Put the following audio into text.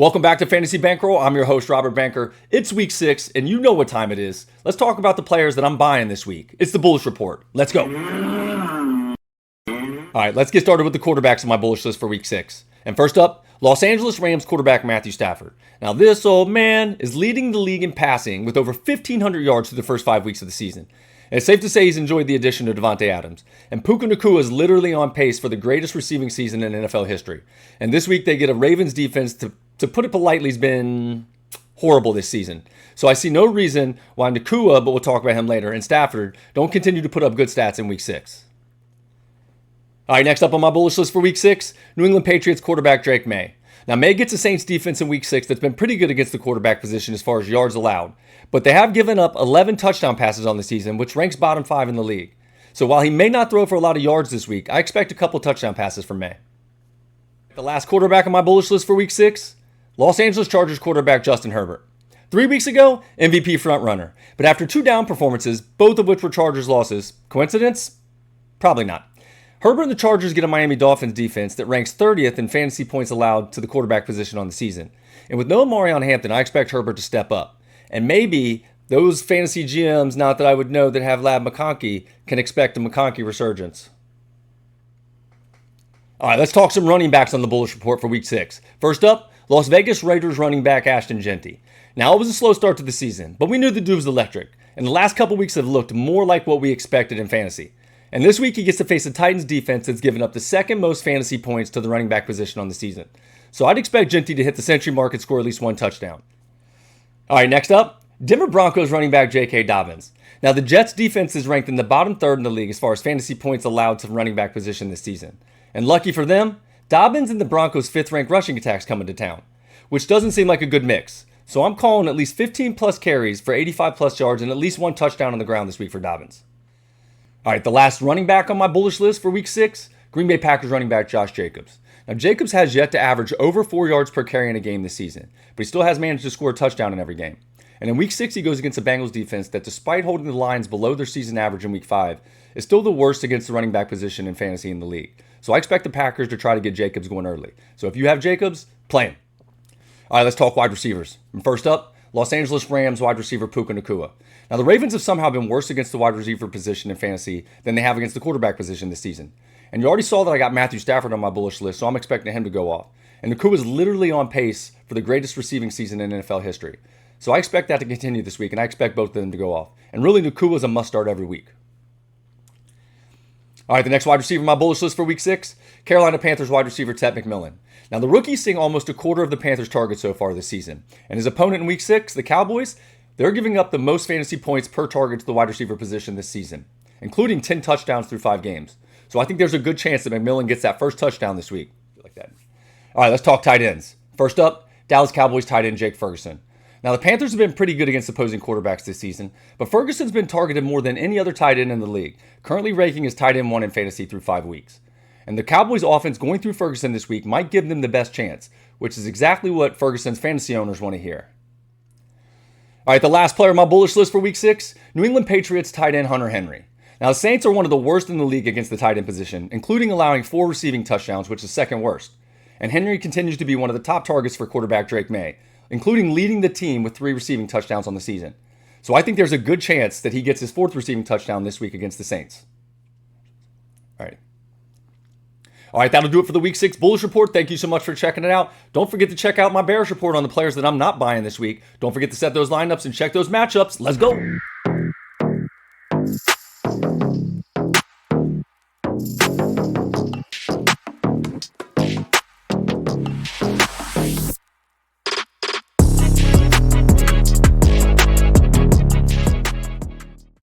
Welcome back to Fantasy Bankroll. I'm your host, Robert Banker. It's week 6, and you know what time it is. Let's talk about the players that I'm buying this week. It's the Bullish Report. Let's go. All right, let's get started with the quarterbacks on my bullish list for week 6. And first up, Los Angeles Rams quarterback Matthew Stafford. Now, this old man is leading the league in passing with over 1,500 yards through the first 5 weeks of the season. And it's safe to say he's enjoyed the addition of Devontae Adams. And Puka Nacua is literally on pace for the greatest receiving season in NFL history. And this week they get a Ravens defense to put it politely, has been horrible this season. So I see no reason why Nacua, but we'll talk about him later, and Stafford don't continue to put up good stats in week 6. All right, next up on my bullish list for week 6, New England Patriots quarterback Drake May. Now, May gets a Saints defense in week 6 that's been pretty good against the quarterback position as far as yards allowed. But they have given up 11 touchdown passes on the season, which ranks bottom 5 in the league. So while he may not throw for a lot of yards this week, I expect a couple touchdown passes from May. The last quarterback on my bullish list for week 6, Los Angeles Chargers quarterback Justin Herbert. 3 weeks ago, MVP frontrunner. But after 2 down performances, both of which were Chargers losses, coincidence? Probably not. Herbert and the Chargers get a Miami Dolphins defense that ranks 30th in fantasy points allowed to the quarterback position on the season. And with no Marion Hampton, I expect Herbert to step up. And maybe those fantasy GMs, not that I would know, that have Lab McConkey, can expect a McConkey resurgence. All right, let's talk some running backs on the Bullish Report for week 6. First up, Las Vegas Raiders running back Ashton Genty. Now, it was a slow start to the season, but we knew the dude was electric. And the last couple weeks have looked more like what we expected in fantasy. And this week he gets to face the Titans defense that's given up the second most fantasy points to the running back position on the season. So I'd expect Genty to hit the century mark and score at least 1 touchdown. All right, next up, Denver Broncos running back J.K. Dobbins. Now, the Jets defense is ranked in the bottom 3rd in the league as far as fantasy points allowed to the running back position this season. And lucky for them, Dobbins and the Broncos' 5th-ranked rushing attacks coming to town, which doesn't seem like a good mix. So I'm calling at least 15-plus carries for 85-plus yards and at least 1 touchdown on the ground this week for Dobbins. All right, the last running back on my bullish list for week 6, Green Bay Packers running back Josh Jacobs. Now, Jacobs has yet to average over 4 yards per carry in a game this season, but he still has managed to score a touchdown in every game. And in week 6, he goes against the Bengals defense that, despite holding the Lions below their season average in week 5, is still the worst against the running back position in fantasy in the league. So I expect the Packers to try to get Jacobs going early. So if you have Jacobs, play him. All right, let's talk wide receivers. And first up, Los Angeles Rams wide receiver Puka Nacua. Now, the Ravens have somehow been worse against the wide receiver position in fantasy than they have against the quarterback position this season. And you already saw that I got Matthew Stafford on my bullish list, so I'm expecting him to go off. And Nacua is literally on pace for the greatest receiving season in NFL history. So I expect that to continue this week, and I expect both of them to go off. And really, Nacua is a must-start every week. All right, the next wide receiver on my bullish list for week 6, Carolina Panthers wide receiver Ted McMillan. Now, the rookie's seeing almost a quarter of the Panthers' targets so far this season. And his opponent in week 6, the Cowboys, they're giving up the most fantasy points per target to the wide receiver position this season, including 10 touchdowns through 5 games. So I think there's a good chance that McMillan gets that first touchdown this week. Like that. All right, let's talk tight ends. First up, Dallas Cowboys tight end Jake Ferguson. Now, the Panthers have been pretty good against opposing quarterbacks this season, but Ferguson's been targeted more than any other tight end in the league, currently ranking as tight end 1 in fantasy through 5 weeks. And the Cowboys' offense going through Ferguson this week might give them the best chance, which is exactly what Ferguson's fantasy owners want to hear. All right, the last player on my bullish list for week 6, New England Patriots tight end Hunter Henry. Now, the Saints are one of the worst in the league against the tight end position, including allowing 4 receiving touchdowns, which is second worst. And Henry continues to be one of the top targets for quarterback Drake May, including leading the team with 3 receiving touchdowns on the season. So I think there's a good chance that he gets his 4th receiving touchdown this week against the Saints. All right, that'll do it for the Week 6 Bullish Report. Thank you so much for checking it out. Don't forget to check out my Bearish Report on the players that I'm not buying this week. Don't forget to set those lineups and check those matchups. Let's go.